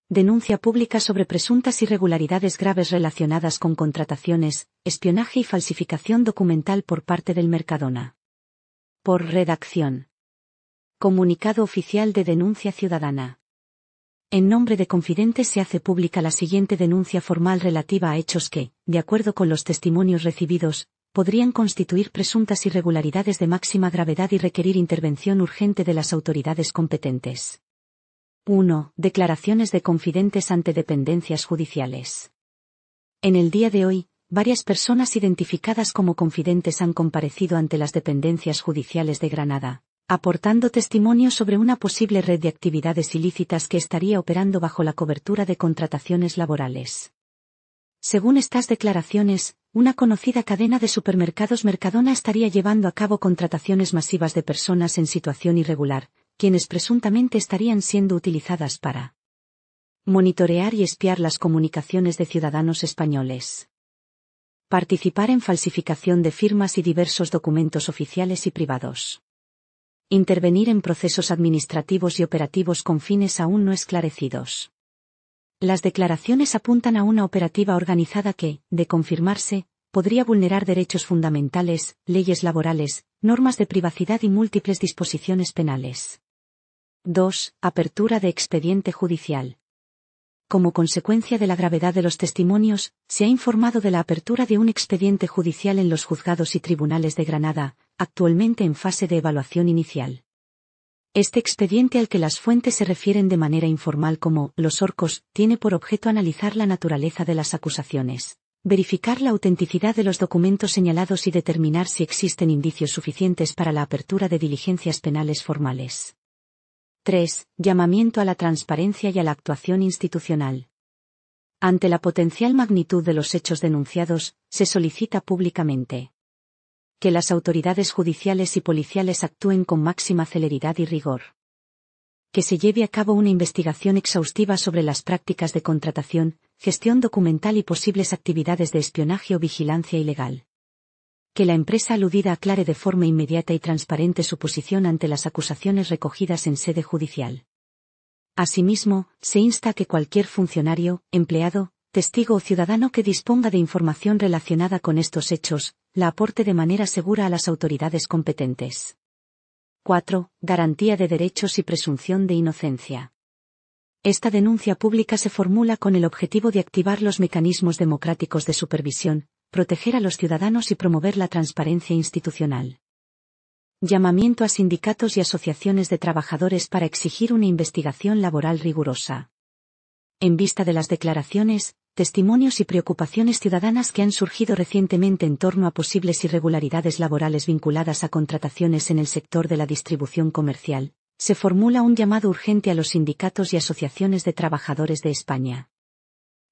Denuncia pública sobre presuntas irregularidades graves relacionadas con contrataciones, espionaje y falsificación documental por parte del Mercadona. Por redacción. Comunicado oficial de denuncia ciudadana. En nombre de Confidentes se hace pública la siguiente denuncia formal relativa a hechos que, de acuerdo con los testimonios recibidos, podrían constituir presuntas irregularidades de máxima gravedad y requerir intervención urgente de las autoridades competentes. 1. Declaraciones de confidentes ante dependencias judiciales. En el día de hoy, varias personas identificadas como confidentes han comparecido ante las dependencias judiciales de Granada, aportando testimonio sobre una posible red de actividades ilícitas que estaría operando bajo la cobertura de contrataciones laborales. Según estas declaraciones, una conocida cadena de supermercados Mercadona estaría llevando a cabo contrataciones masivas de personas en situación irregular, quienes presuntamente estarían siendo utilizadas para monitorear y espiar las comunicaciones de ciudadanos españoles, participar en falsificación de firmas y diversos documentos oficiales y privados, intervenir en procesos administrativos y operativos con fines aún no esclarecidos. Las declaraciones apuntan a una operativa organizada que, de confirmarse, podría vulnerar derechos fundamentales, leyes laborales, normas de privacidad y múltiples disposiciones penales. 2. Apertura de expediente judicial. Como consecuencia de la gravedad de los testimonios, se ha informado de la apertura de un expediente judicial en los juzgados y tribunales de Granada, actualmente en fase de evaluación inicial. Este expediente al que las fuentes se refieren de manera informal como Los Orcos, tiene por objeto analizar la naturaleza de las acusaciones, verificar la autenticidad de los documentos señalados y determinar si existen indicios suficientes para la apertura de diligencias penales formales. 3. Llamamiento a la transparencia y a la actuación institucional. Ante la potencial magnitud de los hechos denunciados, se solicita públicamente que las autoridades judiciales y policiales actúen con máxima celeridad y rigor. Que se lleve a cabo una investigación exhaustiva sobre las prácticas de contratación, gestión documental y posibles actividades de espionaje o vigilancia ilegal. Que la empresa aludida aclare de forma inmediata y transparente su posición ante las acusaciones recogidas en sede judicial. Asimismo, se insta a que cualquier funcionario, empleado, testigo o ciudadano que disponga de información relacionada con estos hechos, la aporte de manera segura a las autoridades competentes. 4. Garantía de derechos y presunción de inocencia. Esta denuncia pública se formula con el objetivo de activar los mecanismos democráticos de supervisión, proteger a los ciudadanos y promover la transparencia institucional. Llamamiento a sindicatos y asociaciones de trabajadores para exigir una investigación laboral rigurosa. En vista de las declaraciones, testimonios y preocupaciones ciudadanas que han surgido recientemente en torno a posibles irregularidades laborales vinculadas a contrataciones en el sector de la distribución comercial, se formula un llamado urgente a los sindicatos y asociaciones de trabajadores de España.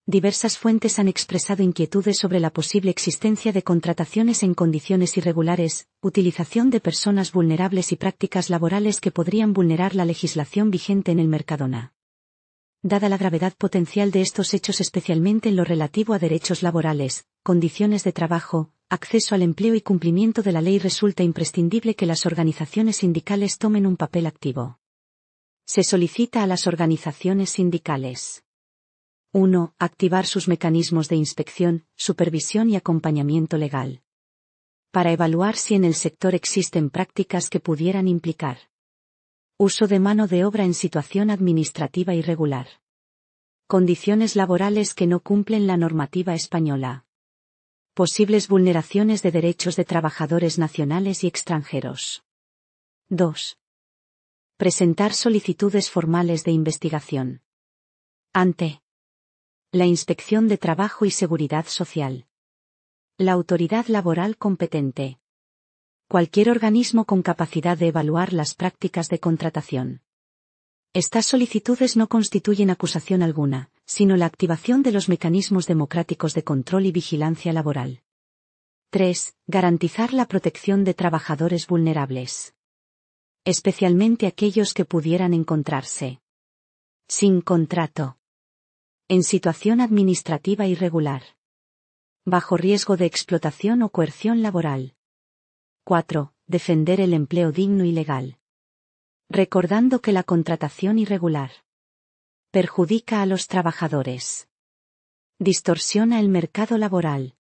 Diversas fuentes han expresado inquietudes sobre la posible existencia de contrataciones en condiciones irregulares, utilización de personas vulnerables y prácticas laborales que podrían vulnerar la legislación vigente en el Mercadona. Dada la gravedad potencial de estos hechos, especialmente en lo relativo a derechos laborales, condiciones de trabajo, acceso al empleo y cumplimiento de la ley, resulta imprescindible que las organizaciones sindicales tomen un papel activo. Se solicita a las organizaciones sindicales: 1. Activar sus mecanismos de inspección, supervisión y acompañamiento legal, para evaluar si en el sector existen prácticas que pudieran implicar uso de mano de obra en situación administrativa irregular, condiciones laborales que no cumplen la normativa española, posibles vulneraciones de derechos de trabajadores nacionales y extranjeros. 2. Presentar solicitudes formales de investigación ante la Inspección de Trabajo y Seguridad Social, la autoridad laboral competente, cualquier organismo con capacidad de evaluar las prácticas de contratación. Estas solicitudes no constituyen acusación alguna, sino la activación de los mecanismos democráticos de control y vigilancia laboral. 3. Garantizar la protección de trabajadores vulnerables, especialmente aquellos que pudieran encontrarse sin contrato, en situación administrativa irregular, bajo riesgo de explotación o coerción laboral. 4. Defender el empleo digno y legal, recordando que la contratación irregular Perjudica a los trabajadores. Distorsiona el mercado laboral.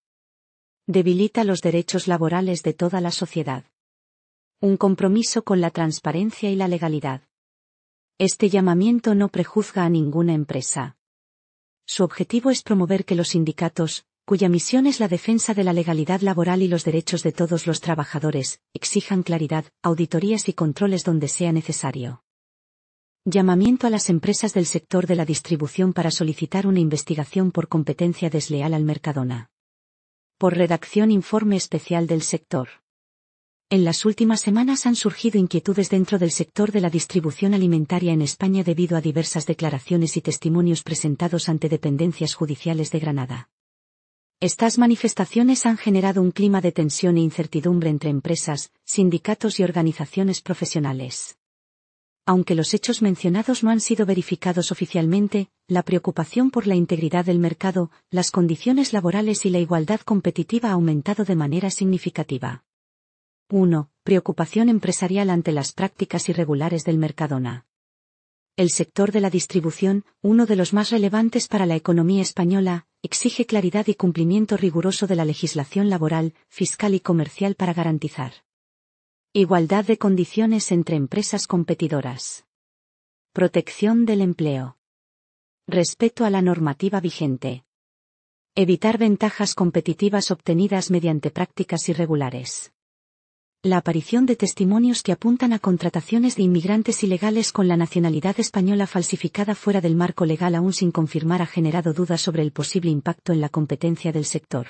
Debilita los derechos laborales de toda la sociedad. Un compromiso con la transparencia y la legalidad. Este llamamiento no prejuzga a ninguna empresa. Su objetivo es promover que los sindicatos, cuya misión es la defensa de la legalidad laboral y los derechos de todos los trabajadores, exijan claridad, auditorías y controles donde sea necesario. Llamamiento a las empresas del sector de la distribución para solicitar una investigación por competencia desleal al Mercadona. Por redacción informe especial del sector. En las últimas semanas han surgido inquietudes dentro del sector de la distribución alimentaria en España debido a diversas declaraciones y testimonios presentados ante dependencias judiciales de Granada. Estas manifestaciones han generado un clima de tensión e incertidumbre entre empresas, sindicatos y organizaciones profesionales. Aunque los hechos mencionados no han sido verificados oficialmente, la preocupación por la integridad del mercado, las condiciones laborales y la igualdad competitiva ha aumentado de manera significativa. 1. Preocupación empresarial ante las prácticas irregulares del Mercadona. El sector de la distribución, uno de los más relevantes para la economía española, exige claridad y cumplimiento riguroso de la legislación laboral, fiscal y comercial para garantizar igualdad de condiciones entre empresas competidoras. Protección del empleo. Respeto a la normativa vigente. Evitar ventajas competitivas obtenidas mediante prácticas irregulares. La aparición de testimonios que apuntan a contrataciones de inmigrantes ilegales con la nacionalidad española falsificada fuera del marco legal aún sin confirmar ha generado dudas sobre el posible impacto en la competencia del sector.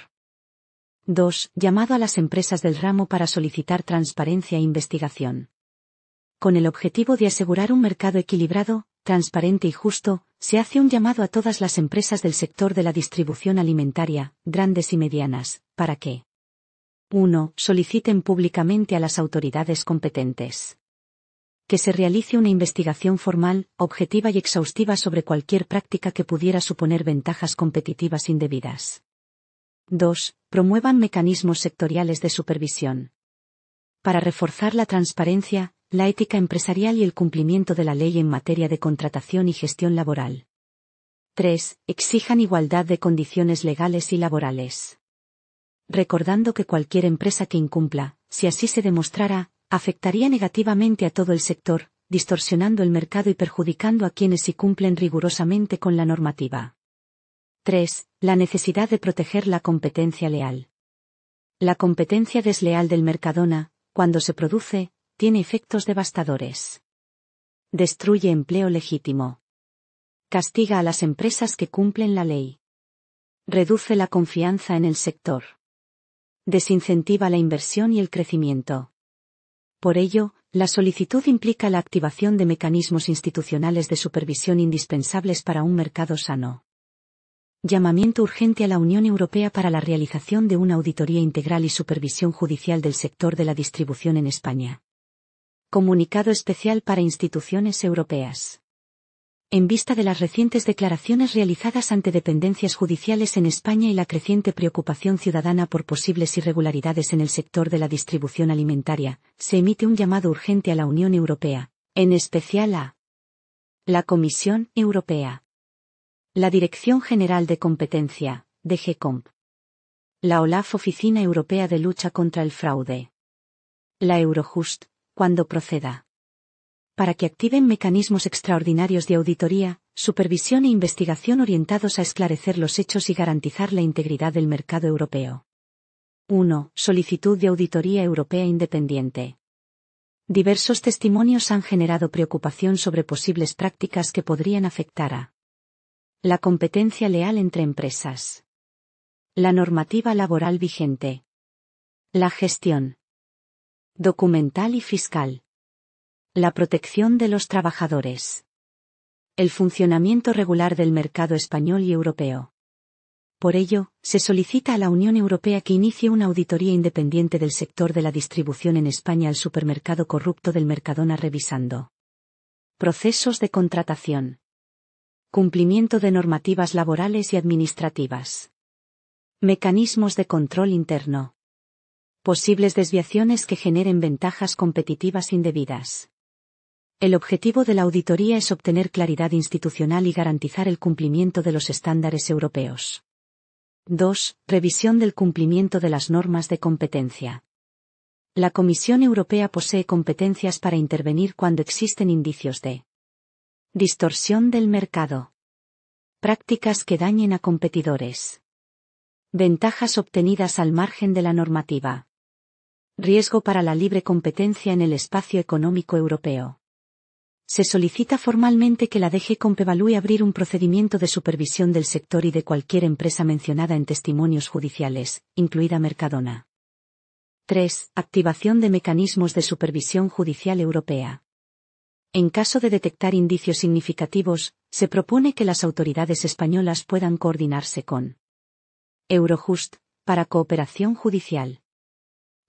2. Llamado a las empresas del ramo para solicitar transparencia e investigación. Con el objetivo de asegurar un mercado equilibrado, transparente y justo, se hace un llamado a todas las empresas del sector de la distribución alimentaria, grandes y medianas, para que 1. Soliciten públicamente a las autoridades competentes que se realice una investigación formal, objetiva y exhaustiva sobre cualquier práctica que pudiera suponer ventajas competitivas indebidas. 2. Promuevan mecanismos sectoriales de supervisión para reforzar la transparencia, la ética empresarial y el cumplimiento de la ley en materia de contratación y gestión laboral. 3. Exijan igualdad de condiciones legales y laborales. Recordando que cualquier empresa que incumpla, si así se demostrara, afectaría negativamente a todo el sector, distorsionando el mercado y perjudicando a quienes sí cumplen rigurosamente con la normativa. 3. La necesidad de proteger la competencia leal. La competencia desleal del Mercadona, cuando se produce, tiene efectos devastadores. Destruye empleo legítimo. Castiga a las empresas que cumplen la ley. Reduce la confianza en el sector. Desincentiva la inversión y el crecimiento. Por ello, la solicitud implica la activación de mecanismos institucionales de supervisión indispensables para un mercado sano. Llamamiento urgente a la Unión Europea para la realización de una auditoría integral y supervisión judicial del sector de la distribución en España. Comunicado especial para instituciones europeas. En vista de las recientes declaraciones realizadas ante dependencias judiciales en España y la creciente preocupación ciudadana por posibles irregularidades en el sector de la distribución alimentaria, se emite un llamado urgente a la Unión Europea, en especial a la Comisión Europea, la Dirección General de Competencia, DG Comp, la OLAF Oficina Europea de Lucha contra el Fraude, la Eurojust, cuando proceda, para que activen mecanismos extraordinarios de auditoría, supervisión e investigación orientados a esclarecer los hechos y garantizar la integridad del mercado europeo. 1. Solicitud de auditoría europea independiente. Diversos testimonios han generado preocupación sobre posibles prácticas que podrían afectar a la competencia leal entre empresas, la normativa laboral vigente, la gestión documental y fiscal, la protección de los trabajadores, el funcionamiento regular del mercado español y europeo. Por ello, se solicita a la Unión Europea que inicie una auditoría independiente del sector de la distribución en España al supermercado corrupto del Mercadona revisando procesos de contratación, cumplimiento de normativas laborales y administrativas, mecanismos de control interno, posibles desviaciones que generen ventajas competitivas indebidas, El objetivo de la auditoría es obtener claridad institucional y garantizar el cumplimiento de los estándares europeos. 2. Revisión del cumplimiento de las normas de competencia. La Comisión Europea posee competencias para intervenir cuando existen indicios de distorsión del mercado, prácticas que dañen a competidores, ventajas obtenidas al margen de la normativa, riesgo para la libre competencia en el espacio económico europeo. Se solicita formalmente que la DG Comp evalúe abrir un procedimiento de supervisión del sector y de cualquier empresa mencionada en testimonios judiciales, incluida Mercadona. 3. Activación de mecanismos de supervisión judicial europea. En caso de detectar indicios significativos, se propone que las autoridades españolas puedan coordinarse con Eurojust, para cooperación judicial.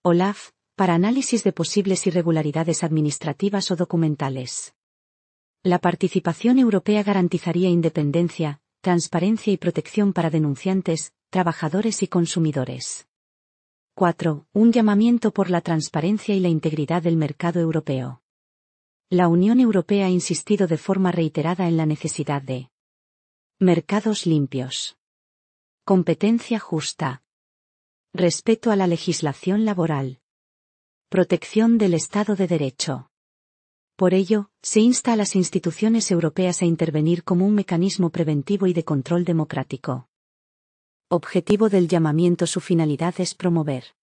OLAF, para análisis de posibles irregularidades administrativas o documentales. La participación europea garantizaría independencia, transparencia y protección para denunciantes, trabajadores y consumidores. 4. Un llamamiento por la transparencia y la integridad del mercado europeo. La Unión Europea ha insistido de forma reiterada en la necesidad de mercados limpios, competencia justa, respeto a la legislación laboral, protección del Estado de Derecho. Por ello, se insta a las instituciones europeas a intervenir como un mecanismo preventivo y de control democrático. Objetivo del llamamiento. Su finalidad es promover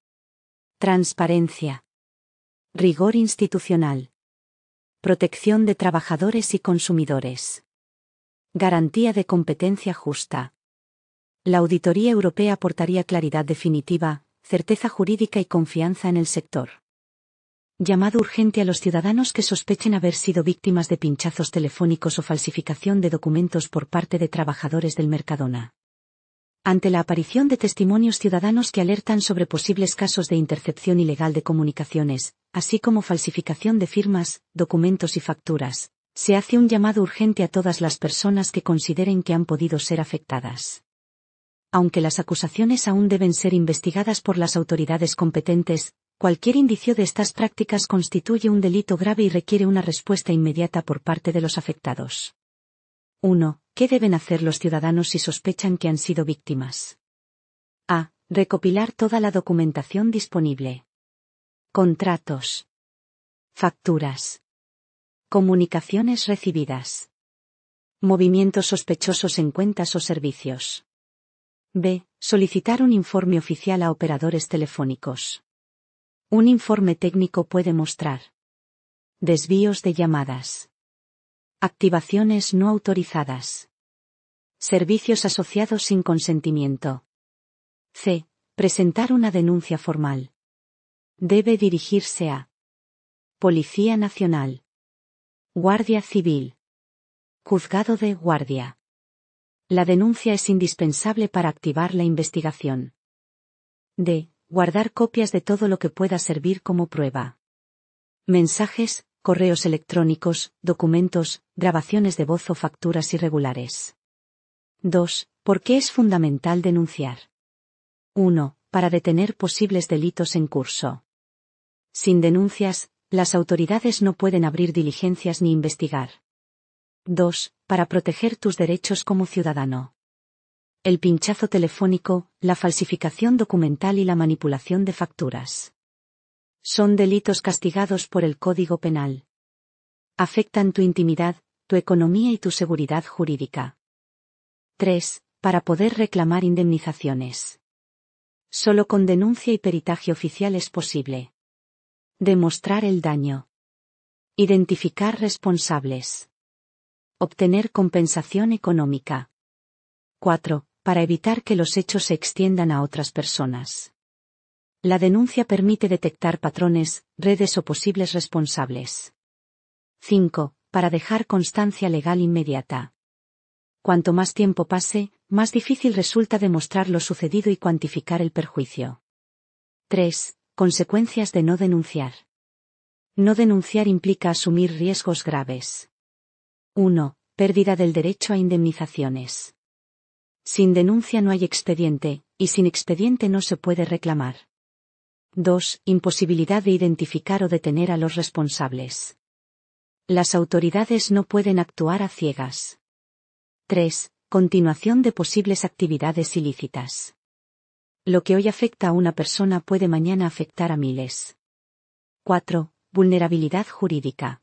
transparencia, rigor institucional, protección de trabajadores y consumidores, garantía de competencia justa. La auditoría europea aportaría claridad definitiva, certeza jurídica y confianza en el sector. Llamado urgente a los ciudadanos que sospechen haber sido víctimas de pinchazos telefónicos o falsificación de documentos por parte de trabajadores del Mercadona. Ante la aparición de testimonios ciudadanos que alertan sobre posibles casos de intercepción ilegal de comunicaciones, así como falsificación de firmas, documentos y facturas, se hace un llamado urgente a todas las personas que consideren que han podido ser afectadas. Aunque las acusaciones aún deben ser investigadas por las autoridades competentes, cualquier indicio de estas prácticas constituye un delito grave y requiere una respuesta inmediata por parte de los afectados. 1. ¿Qué deben hacer los ciudadanos si sospechan que han sido víctimas? A. Recopilar toda la documentación disponible. Contratos. Facturas. Comunicaciones recibidas. Movimientos sospechosos en cuentas o servicios. B. Solicitar un informe oficial a operadores telefónicos. Un informe técnico puede mostrar desvíos de llamadas, activaciones no autorizadas, servicios asociados sin consentimiento. C. Presentar una denuncia formal. Debe dirigirse a Policía Nacional, Guardia Civil, Juzgado de Guardia. La denuncia es indispensable para activar la investigación. D. Guardar copias de todo lo que pueda servir como prueba. Mensajes, correos electrónicos, documentos, grabaciones de voz o facturas irregulares. 2. ¿Por qué es fundamental denunciar? 1. Para detener posibles delitos en curso. Sin denuncias, las autoridades no pueden abrir diligencias ni investigar. 2. Para proteger tus derechos como ciudadano. El pinchazo telefónico, la falsificación documental y la manipulación de facturas. Son delitos castigados por el Código Penal. Afectan tu intimidad, tu economía y tu seguridad jurídica. 3. Para poder reclamar indemnizaciones. Solo con denuncia y peritaje oficial es posible demostrar el daño. Identificar responsables. Obtener compensación económica. 4. Para evitar que los hechos se extiendan a otras personas. La denuncia permite detectar patrones, redes o posibles responsables. 5. Para dejar constancia legal inmediata. Cuanto más tiempo pase, más difícil resulta demostrar lo sucedido y cuantificar el perjuicio. 3. Consecuencias de no denunciar. No denunciar implica asumir riesgos graves. 1. Pérdida del derecho a indemnizaciones. Sin denuncia no hay expediente, y sin expediente no se puede reclamar. 2. Imposibilidad de identificar o detener a los responsables. Las autoridades no pueden actuar a ciegas. 3. Continuación de posibles actividades ilícitas. Lo que hoy afecta a una persona puede mañana afectar a miles. 4. Vulnerabilidad jurídica.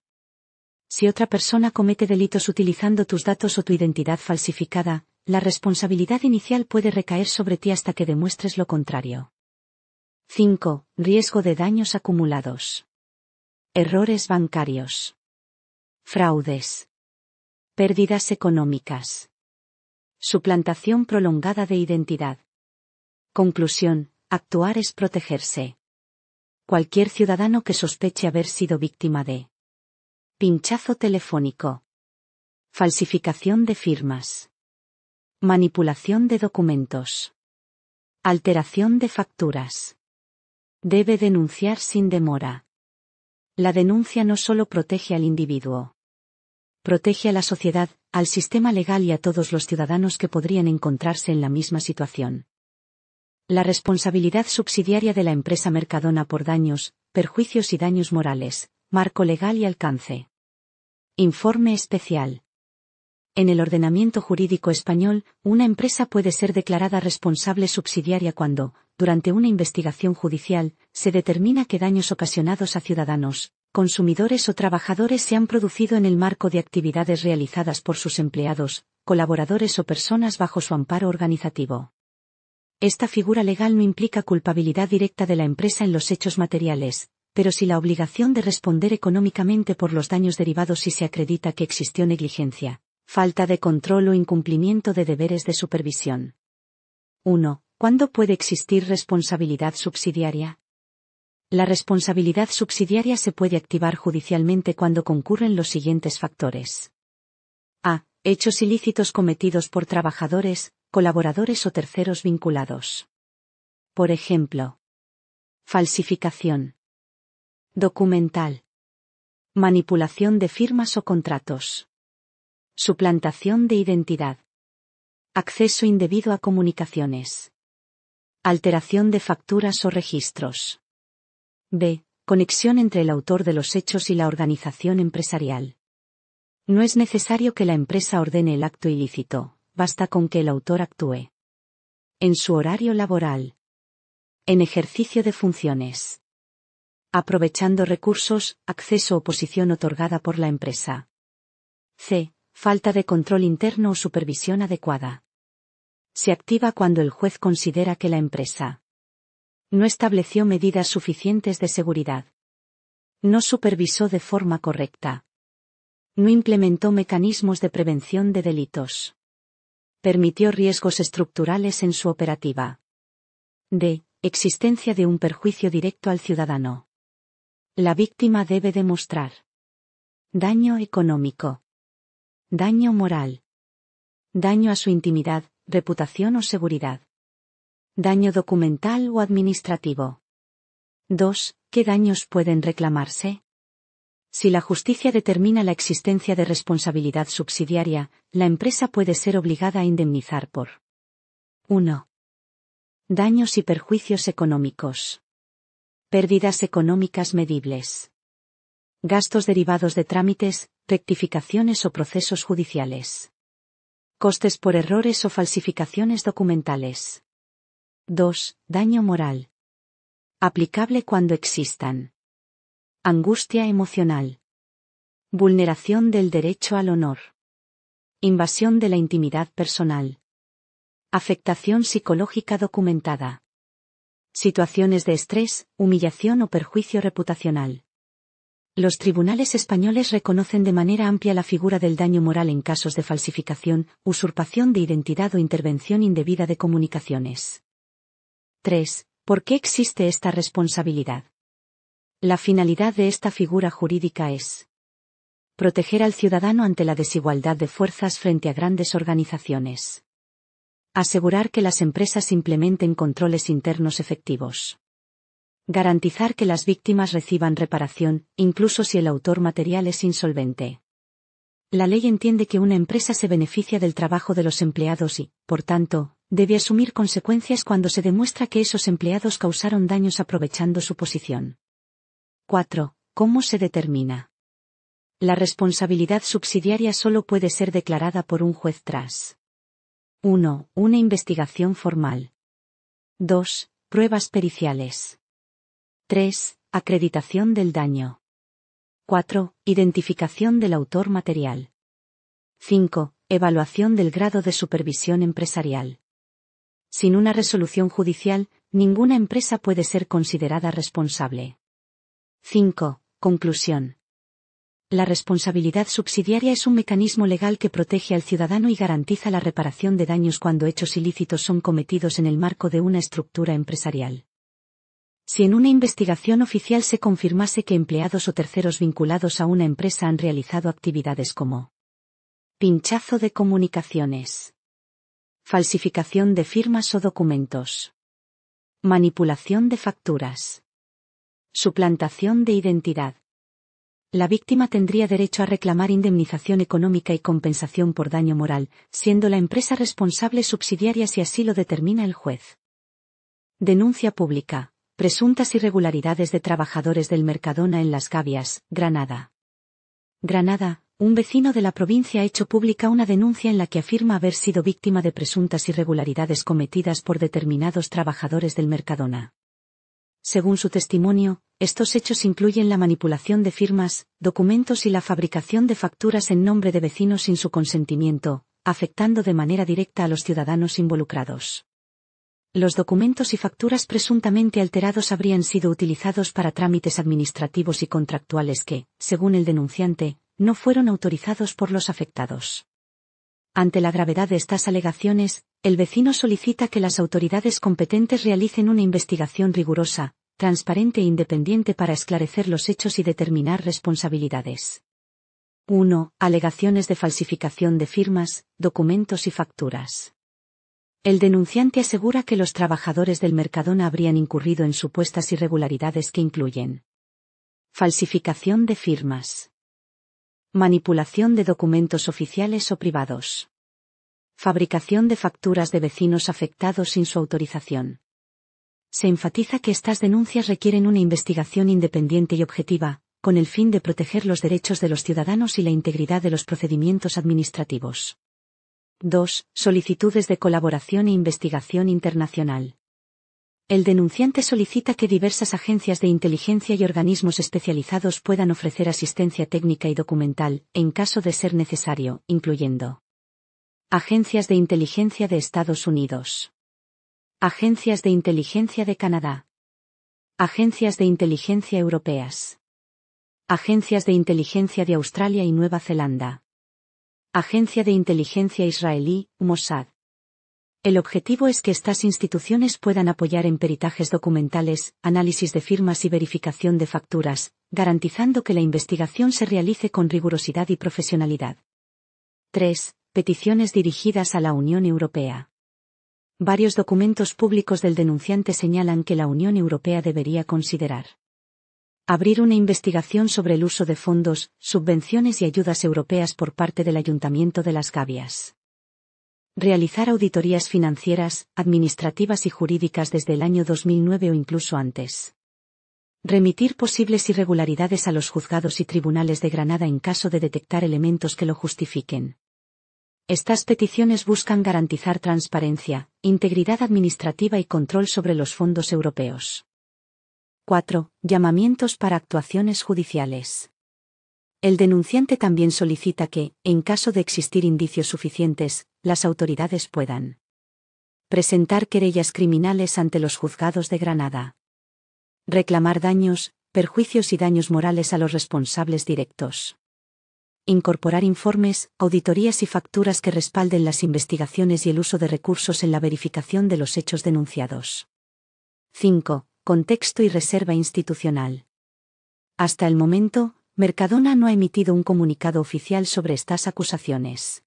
Si otra persona comete delitos utilizando tus datos o tu identidad falsificada, la responsabilidad inicial puede recaer sobre ti hasta que demuestres lo contrario. 5. Riesgo de daños acumulados. Errores bancarios. Fraudes. Pérdidas económicas. Suplantación prolongada de identidad. Conclusión: actuar es protegerse. Cualquier ciudadano que sospeche haber sido víctima de pinchazo telefónico, falsificación de firmas, manipulación de documentos, alteración de facturas, debe denunciar sin demora. La denuncia no solo protege al individuo, protege a la sociedad, al sistema legal y a todos los ciudadanos que podrían encontrarse en la misma situación. La responsabilidad subsidiaria de la empresa Mercadona por daños, perjuicios y daños morales, marco legal y alcance. Informe especial. En el ordenamiento jurídico español, una empresa puede ser declarada responsable subsidiaria cuando, durante una investigación judicial, se determina que daños ocasionados a ciudadanos, consumidores o trabajadores se han producido en el marco de actividades realizadas por sus empleados, colaboradores o personas bajo su amparo organizativo. Esta figura legal no implica culpabilidad directa de la empresa en los hechos materiales, pero sí la obligación de responder económicamente por los daños derivados si se acredita que existió negligencia, falta de control o incumplimiento de deberes de supervisión. 1. ¿Cuándo puede existir responsabilidad subsidiaria? La responsabilidad subsidiaria se puede activar judicialmente cuando concurren los siguientes factores. A. Hechos ilícitos cometidos por trabajadores, colaboradores o terceros vinculados. Por ejemplo, falsificación documental, manipulación de firmas o contratos, suplantación de identidad, acceso indebido a comunicaciones, alteración de facturas o registros. B. Conexión entre el autor de los hechos y la organización empresarial. No es necesario que la empresa ordene el acto ilícito, basta con que el autor actúe. En su horario laboral. En ejercicio de funciones. Aprovechando recursos, acceso o posición otorgada por la empresa. C. Falta de control interno o supervisión adecuada. Se activa cuando el juez considera que la empresa no estableció medidas suficientes de seguridad, no supervisó de forma correcta, no implementó mecanismos de prevención de delitos, permitió riesgos estructurales en su operativa. D. Existencia de un perjuicio directo al ciudadano. La víctima debe demostrar daño económico, daño moral, daño a su intimidad, reputación o seguridad, daño documental o administrativo. 2. ¿Qué daños pueden reclamarse? Si la justicia determina la existencia de responsabilidad subsidiaria, la empresa puede ser obligada a indemnizar por 1. Daños y perjuicios económicos. Pérdidas económicas medibles. Gastos derivados de trámites, rectificaciones o procesos judiciales. Costes por errores o falsificaciones documentales. 2. Daño moral. Aplicable cuando existan. Angustia emocional. Vulneración del derecho al honor. Invasión de la intimidad personal. Afectación psicológica documentada. Situaciones de estrés, humillación o perjuicio reputacional. Los tribunales españoles reconocen de manera amplia la figura del daño moral en casos de falsificación, usurpación de identidad o intervención indebida de comunicaciones. 3. ¿Por qué existe esta responsabilidad? La finalidad de esta figura jurídica es proteger al ciudadano ante la desigualdad de fuerzas frente a grandes organizaciones. Asegurar que las empresas implementen controles internos efectivos. Garantizar que las víctimas reciban reparación, incluso si el autor material es insolvente. La ley entiende que una empresa se beneficia del trabajo de los empleados y, por tanto, debe asumir consecuencias cuando se demuestra que esos empleados causaron daños aprovechando su posición. 4. ¿Cómo se determina La responsabilidad subsidiaria solo puede ser declarada por un juez tras 1. Una investigación formal. 2. Pruebas periciales. 3. Acreditación del daño. 4. Identificación del autor material. 5. Evaluación del grado de supervisión empresarial. Sin una resolución judicial, ninguna empresa puede ser considerada responsable. 5. Conclusión. La responsabilidad subsidiaria es un mecanismo legal que protege al ciudadano y garantiza la reparación de daños cuando hechos ilícitos son cometidos en el marco de una estructura empresarial. Si en una investigación oficial se confirmase que empleados o terceros vinculados a una empresa han realizado actividades como pinchazo de comunicaciones, falsificación de firmas o documentos, manipulación de facturas, suplantación de identidad, la víctima tendría derecho a reclamar indemnización económica y compensación por daño moral, siendo la empresa responsable subsidiaria si así lo determina el juez. Denuncia pública. Presuntas irregularidades de trabajadores del Mercadona en Las Gavias, Granada. Granada, un vecino de la provincia ha hecho pública una denuncia en la que afirma haber sido víctima de presuntas irregularidades cometidas por determinados trabajadores del Mercadona. Según su testimonio, estos hechos incluyen la manipulación de firmas, documentos y la fabricación de facturas en nombre de vecinos sin su consentimiento, afectando de manera directa a los ciudadanos involucrados. Los documentos y facturas presuntamente alterados habrían sido utilizados para trámites administrativos y contractuales que, según el denunciante, no fueron autorizados por los afectados. Ante la gravedad de estas alegaciones, el vecino solicita que las autoridades competentes realicen una investigación rigurosa, transparente e independiente para esclarecer los hechos y determinar responsabilidades. 1. Alegaciones de falsificación de firmas, documentos y facturas. El denunciante asegura que los trabajadores del Mercadona habrían incurrido en supuestas irregularidades que incluyen falsificación de firmas, manipulación de documentos oficiales o privados, fabricación de facturas de vecinos afectados sin su autorización. Se enfatiza que estas denuncias requieren una investigación independiente y objetiva, con el fin de proteger los derechos de los ciudadanos y la integridad de los procedimientos administrativos. 2. Solicitudes de colaboración e investigación internacional. El denunciante solicita que diversas agencias de inteligencia y organismos especializados puedan ofrecer asistencia técnica y documental, en caso de ser necesario, incluyendo agencias de inteligencia de Estados Unidos, agencias de inteligencia de Canadá, agencias de inteligencia europeas, agencias de inteligencia de Australia y Nueva Zelanda, Agencia de Inteligencia Israelí, Mossad. El objetivo es que estas instituciones puedan apoyar en peritajes documentales, análisis de firmas y verificación de facturas, garantizando que la investigación se realice con rigurosidad y profesionalidad. 3. Peticiones dirigidas a la Unión Europea. Varios documentos públicos del denunciante señalan que la Unión Europea debería considerar abrir una investigación sobre el uso de fondos, subvenciones y ayudas europeas por parte del Ayuntamiento de Las Gavias. Realizar auditorías financieras, administrativas y jurídicas desde el año 2009 o incluso antes. Remitir posibles irregularidades a los juzgados y tribunales de Granada en caso de detectar elementos que lo justifiquen. Estas peticiones buscan garantizar transparencia, integridad administrativa y control sobre los fondos europeos. 4. Llamamientos para actuaciones judiciales. El denunciante también solicita que, en caso de existir indicios suficientes, las autoridades puedan presentar querellas criminales ante los juzgados de Granada, reclamar daños, perjuicios y daños morales a los responsables directos, incorporar informes, auditorías y facturas que respalden las investigaciones y el uso de recursos en la verificación de los hechos denunciados. 5. Contexto y reserva institucional. Hasta el momento, Mercadona no ha emitido un comunicado oficial sobre estas acusaciones.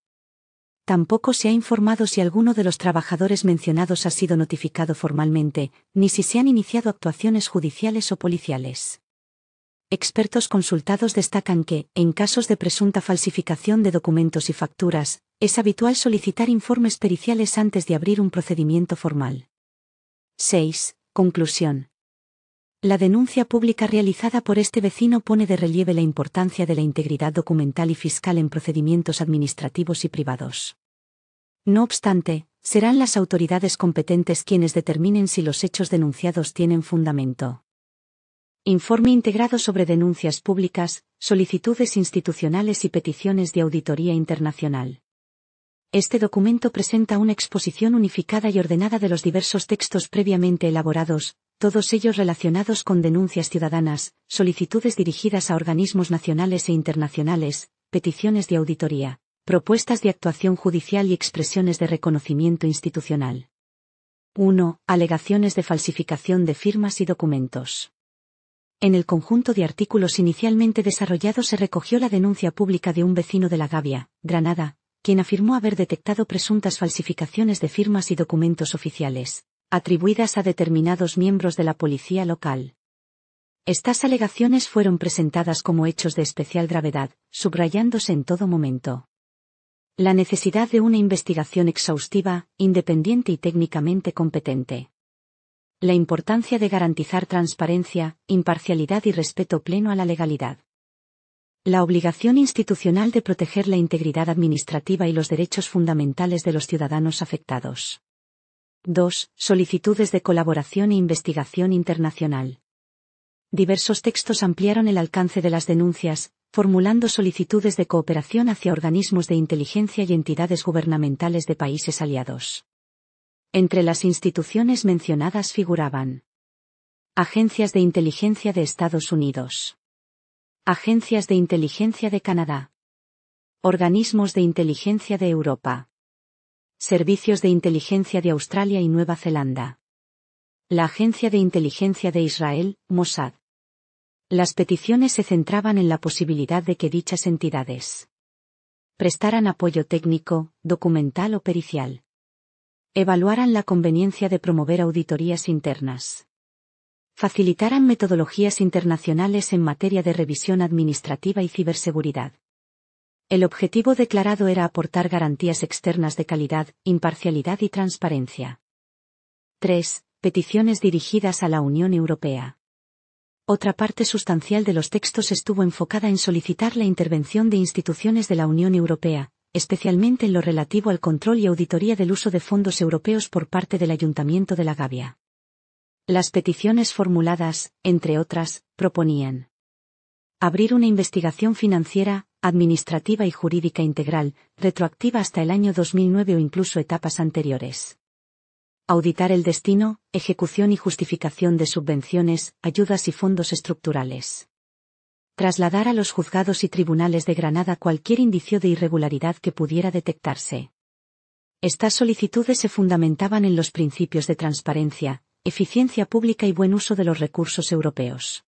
Tampoco se ha informado si alguno de los trabajadores mencionados ha sido notificado formalmente, ni si se han iniciado actuaciones judiciales o policiales. Expertos consultados destacan que, en casos de presunta falsificación de documentos y facturas, es habitual solicitar informes periciales antes de abrir un procedimiento formal. 6. Conclusión. La denuncia pública realizada por este vecino pone de relieve la importancia de la integridad documental y fiscal en procedimientos administrativos y privados. No obstante, serán las autoridades competentes quienes determinen si los hechos denunciados tienen fundamento. Informe integrado sobre denuncias públicas, solicitudes institucionales y peticiones de auditoría internacional. Este documento presenta una exposición unificada y ordenada de los diversos textos previamente elaborados, todos ellos relacionados con denuncias ciudadanas, solicitudes dirigidas a organismos nacionales e internacionales, peticiones de auditoría, propuestas de actuación judicial y expresiones de reconocimiento institucional. 1. Alegaciones de falsificación de firmas y documentos. En el conjunto de artículos inicialmente desarrollados se recogió la denuncia pública de un vecino de La Gavia, Granada, quien afirmó haber detectado presuntas falsificaciones de firmas y documentos oficiales, atribuidas a determinados miembros de la policía local. Estas alegaciones fueron presentadas como hechos de especial gravedad, subrayándose en todo momento la necesidad de una investigación exhaustiva, independiente y técnicamente competente. La importancia de garantizar transparencia, imparcialidad y respeto pleno a la legalidad. La obligación institucional de proteger la integridad administrativa y los derechos fundamentales de los ciudadanos afectados. 2. Solicitudes de colaboración e investigación internacional. Diversos textos ampliaron el alcance de las denuncias, formulando solicitudes de cooperación hacia organismos de inteligencia y entidades gubernamentales de países aliados. Entre las instituciones mencionadas figuraban agencias de inteligencia de Estados Unidos, agencias de inteligencia de Canadá, organismos de inteligencia de Europa, servicios de inteligencia de Australia y Nueva Zelanda, la Agencia de Inteligencia de Israel, Mossad. Las peticiones se centraban en la posibilidad de que dichas entidades prestaran apoyo técnico, documental o pericial, evaluaran la conveniencia de promover auditorías internas, facilitaran metodologías internacionales en materia de revisión administrativa y ciberseguridad. El objetivo declarado era aportar garantías externas de calidad, imparcialidad y transparencia. 3. Peticiones dirigidas a la Unión Europea. Otra parte sustancial de los textos estuvo enfocada en solicitar la intervención de instituciones de la Unión Europea, especialmente en lo relativo al control y auditoría del uso de fondos europeos por parte del Ayuntamiento de La Gavia. Las peticiones formuladas, entre otras, proponían abrir una investigación financiera, administrativa y jurídica integral, retroactiva hasta el año 2009 o incluso etapas anteriores. Auditar el destino, ejecución y justificación de subvenciones, ayudas y fondos estructurales. Trasladar a los juzgados y tribunales de Granada cualquier indicio de irregularidad que pudiera detectarse. Estas solicitudes se fundamentaban en los principios de transparencia, eficiencia pública y buen uso de los recursos europeos.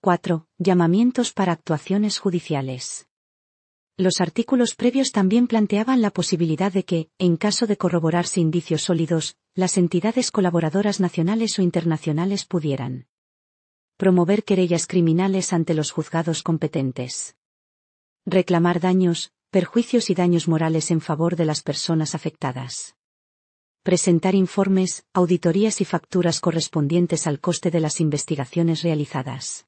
4. Llamamientos para actuaciones judiciales. Los artículos previos también planteaban la posibilidad de que, en caso de corroborarse indicios sólidos, las entidades colaboradoras nacionales o internacionales pudieran promover querellas criminales ante los juzgados competentes, reclamar daños, perjuicios y daños morales en favor de las personas afectadas, presentar informes, auditorías y facturas correspondientes al coste de las investigaciones realizadas.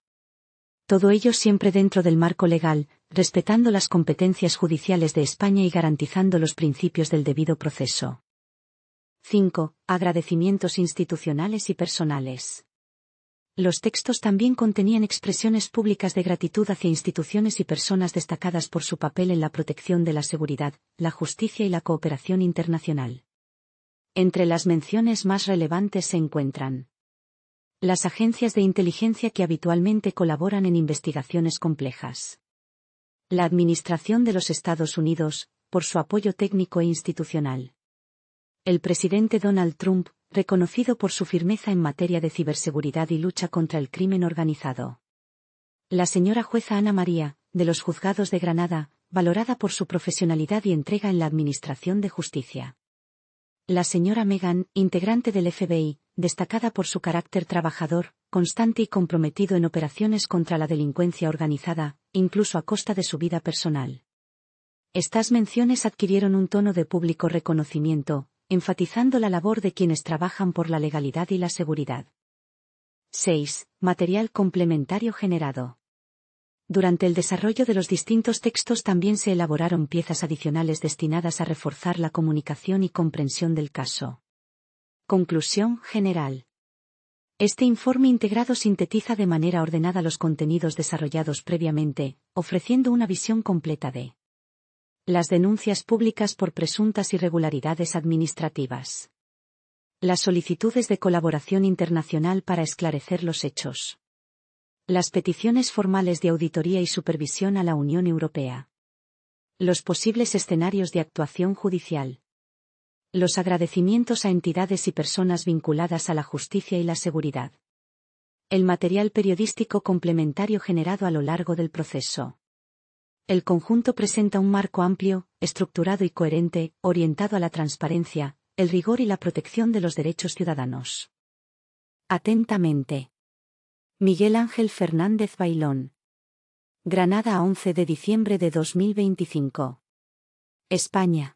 Todo ello siempre dentro del marco legal, respetando las competencias judiciales de España y garantizando los principios del debido proceso. 5. Agradecimientos institucionales y personales. Los textos también contenían expresiones públicas de gratitud hacia instituciones y personas destacadas por su papel en la protección de la seguridad, la justicia y la cooperación internacional. Entre las menciones más relevantes se encuentran las agencias de inteligencia que habitualmente colaboran en investigaciones complejas. La Administración de los Estados Unidos, por su apoyo técnico e institucional. El presidente Donald Trump, reconocido por su firmeza en materia de ciberseguridad y lucha contra el crimen organizado. La señora jueza Ana María, de los Juzgados de Granada, valorada por su profesionalidad y entrega en la Administración de Justicia. La señora Megan, integrante del FBI, destacada por su carácter trabajador, constante y comprometido en operaciones contra la delincuencia organizada, incluso a costa de su vida personal. Estas menciones adquirieron un tono de público reconocimiento, enfatizando la labor de quienes trabajan por la legalidad y la seguridad. 6. Material complementario generado. Durante el desarrollo de los distintos textos también se elaboraron piezas adicionales destinadas a reforzar la comunicación y comprensión del caso. Conclusión general. Este informe integrado sintetiza de manera ordenada los contenidos desarrollados previamente, ofreciendo una visión completa de las denuncias públicas por presuntas irregularidades administrativas. Las solicitudes de colaboración internacional para esclarecer los hechos. Las peticiones formales de auditoría y supervisión a la Unión Europea. Los posibles escenarios de actuación judicial. Los agradecimientos a entidades y personas vinculadas a la justicia y la seguridad. El material periodístico complementario generado a lo largo del proceso. El conjunto presenta un marco amplio, estructurado y coherente, orientado a la transparencia, el rigor y la protección de los derechos ciudadanos. Atentamente. Miguel Ángel Fernández Bailón. Granada, 11 de diciembre de 2025. España.